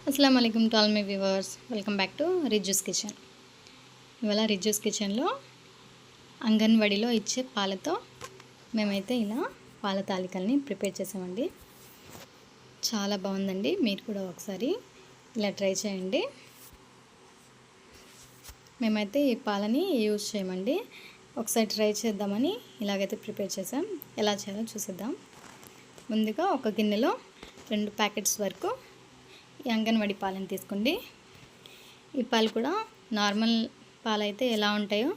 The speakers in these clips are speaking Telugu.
అస్సలాముఅలైకుం to all my viewers, welcome back to Rizu's kitchen. ఇవాళ రిజ్యూస్ కిచెన్లో అంగన్వాడీలో ఇచ్చే పాలతో మేమైతే ఇలా పాల తాలికల్ని ప్రిపేర్ చేసామండి. చాలా బాగుందండి. మీరు కూడా ఒకసారి ఇలా ట్రై చేయండి. మేమైతే ఈ పాలని యూజ్ చేయమండి. ఒకసారి ట్రై చేద్దామని ఇలాగైతే ప్రిపేర్ చేసాం. ఎలా చేయాలో చూసేద్దాం. ముందుగా ఒక గిన్నెలో 2 ప్యాకెట్స్ వరకు ఈ అంగన్వాడీ పాలను తీసుకోండి. ఈ పాలు కూడా నార్మల్ పాలు అయితే ఎలా ఉంటాయో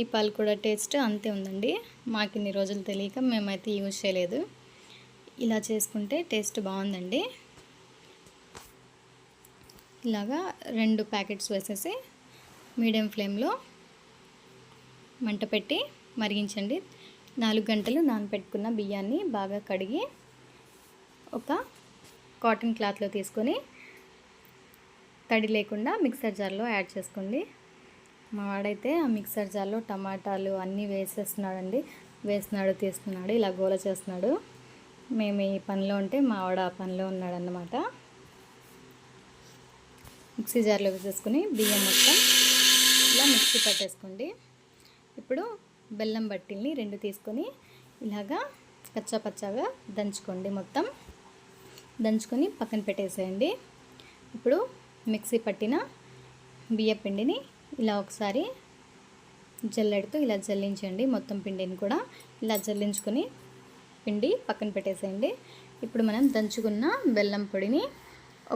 ఈ పాలు కూడా టేస్ట్ అంతే ఉందండి. మాకు ఇన్ని రోజులు తెలియక మేమైతే యూజ్ చేయలేదు. ఇలా చేసుకుంటే టేస్ట్ బాగుందండి. ఇలాగా 2 ప్యాకెట్స్ వేసేసి మీడియం ఫ్లేమ్లో మంట పెట్టి మరిగించండి. 4 గంటలు నానబెట్టుకున్న బియ్యాన్ని బాగా కడిగి ఒక కాటన్ క్లాత్లో తీసుకొని తడి లేకుండా మిక్సర్ జార్లో యాడ్ చేసుకోండి. మా వాడైతే ఆ మిక్సర్ జార్లో టమాటాలు అన్నీ వేసేస్తున్నాడండి. వేస్తున్నాడు, తీస్తున్నాడు, ఇలా గోల చేస్తున్నాడు. మేము ఈ పనిలో ఉంటే మా వాడు ఆ పనిలో ఉన్నాడన్నమాట. మిక్సీ జార్లో వేసేసుకుని బియ్యం మొత్తం ఇలా మిక్సీ పట్టేసుకోండి. ఇప్పుడు బెల్లం బట్టీల్ని 2 తీసుకొని ఇలాగా కచ్చా పచ్చాగా దంచుకోండి. మొత్తం దంచుకొని పక్కన పెట్టేసేయండి. ఇప్పుడు మిక్సీ పట్టిన బియ్య పిండిని ఇలా ఒకసారి జల్లెడతో ఇలా జల్లించండి. మొత్తం పిండిని కూడా ఇలా జల్లించుకొని పిండి పక్కన పెట్టేసేయండి. ఇప్పుడు మనం దంచుకున్న బెల్లం పొడిని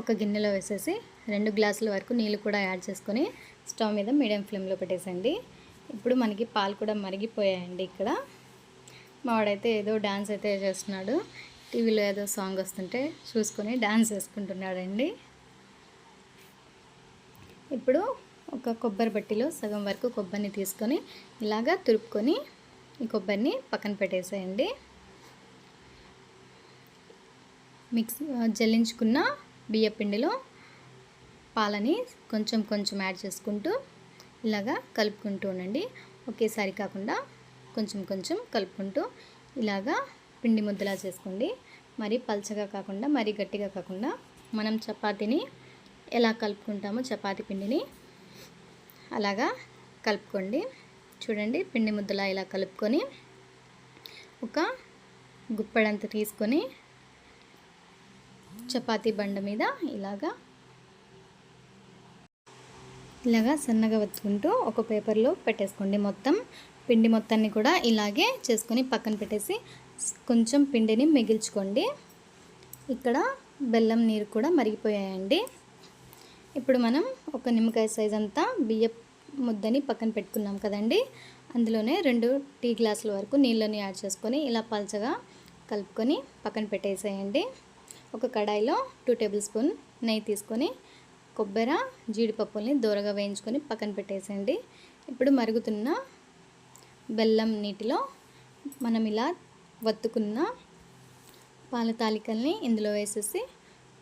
ఒక గిన్నెలో వేసేసి 2 గ్లాసుల వరకు నీళ్ళు కూడా యాడ్ చేసుకొని స్టవ్ మీద మీడియం ఫ్లేమ్లో పెట్టేసేయండి. ఇప్పుడు మనకి పాలు కూడా మరిగిపోయాయండి. ఇక్కడ మావాడైతే ఏదో డ్యాన్స్ అయితే చేస్తున్నాడు. టీవీలో ఏదో సాంగ్ వస్తుంటే చూసుకొని డ్యాన్స్ వేసుకుంటున్నాడండి. ఇప్పుడు ఒక కొబ్బరి బట్టిలో సగం వరకు కొబ్బరిని తీసుకొని ఇలాగా తురుపుకొని ఈ కొబ్బరిని పక్కన పెట్టేసేయండి. జల్లించుకున్న బియ్య పిండిలో పాలని కొంచెం కొంచెం యాడ్ చేసుకుంటూ ఇలాగా కలుపుకుంటూ ఉండండి. ఒకేసారి కాకుండా కొంచెం కొంచెం కలుపుకుంటూ ఇలాగా పిండి ముద్దలా చేసుకోండి. మరి పల్చగా కాకుండా మరి గట్టిగా కాకుండా మనం చపాతీని ఎలా కలుపుకుంటామో చపాతీ పిండిని అలాగా కలుపుకోండి. చూడండి, పిండి ముద్దలా ఇలా కలుపుకొని ఒక గుప్పెడంత తీసుకొని చపాతీ బండ మీద ఇలాగా సన్నగా వత్తుకుంటూ ఒక పేపర్లో పెట్టేసుకోండి. మొత్తం పిండి మొత్తాన్ని కూడా ఇలాగే చేసుకొని పక్కన పెట్టేసి కొంచెం పిండిని మిగిల్చుకోండి. ఇక్కడ బెల్లం నీరు కూడా మరిగిపోయాయండి. ఇప్పుడు మనం ఒక నిమ్మకాయ సైజ్ అంతా బియ్య ముద్దని పక్కన పెట్టుకున్నాం కదండి. అందులోనే 2 టీ గ్లాసుల వరకు నీళ్ళని యాడ్ చేసుకొని ఇలా పల్చగా కలుపుకొని పక్కన పెట్టేసేయండి. ఒక కడాయిలో 2 టేబుల్ స్పూన్ నెయ్యి తీసుకొని కొబ్బరి జీడిపప్పుల్ని దూరగా వేయించుకొని పక్కన పెట్టేసేయండి. ఇప్పుడు మరుగుతున్న బెల్లం నీటిలో మనం ఇలా వత్తుకున్న పాల తాలికల్ని ఇందులో వేసేసి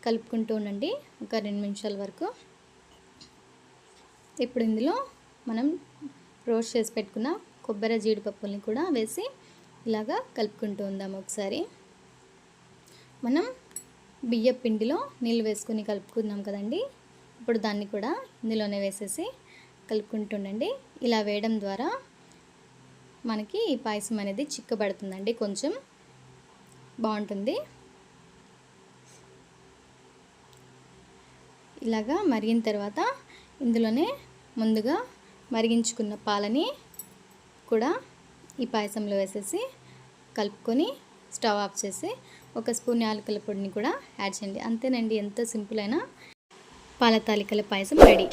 కలుపుకుంటూ ఉండండి ఒక 2 నిమిషాల వరకు. ఇప్పుడు ఇందులో మనం రోస్ట్ చేసి పెట్టుకున్న కొబ్బరి జీడిపప్పుల్ని కూడా వేసి ఇలాగా కలుపుకుంటూ ఉందాం. ఒకసారి మనం బియ్య పిండిలో నీళ్ళు వేసుకొని కలుపుకున్నాం కదండి. ఇప్పుడు దాన్ని కూడా ఇందులోనే వేసేసి కలుపుకుంటూ ఉండండి. ఇలా వేయడం ద్వారా మనకి ఈ పాయసం అనేది చిక్కబడుతుందండి, కొంచెం బాగుంటుంది. ఇలాగా మరిగిన తర్వాత ఇందులోనే ముందుగా మరిగించుకున్న పాలని కూడా ఈ పాయసంలో వేసేసి కలుపుకొని స్టవ్ ఆఫ్ చేసి 1 స్పూన్ యాలకుల పొడిని కూడా యాడ్ చేయండి. అంతేనండి, ఎంతో సింపుల్ అయిన పాల తాలికల పాయసం రెడీ.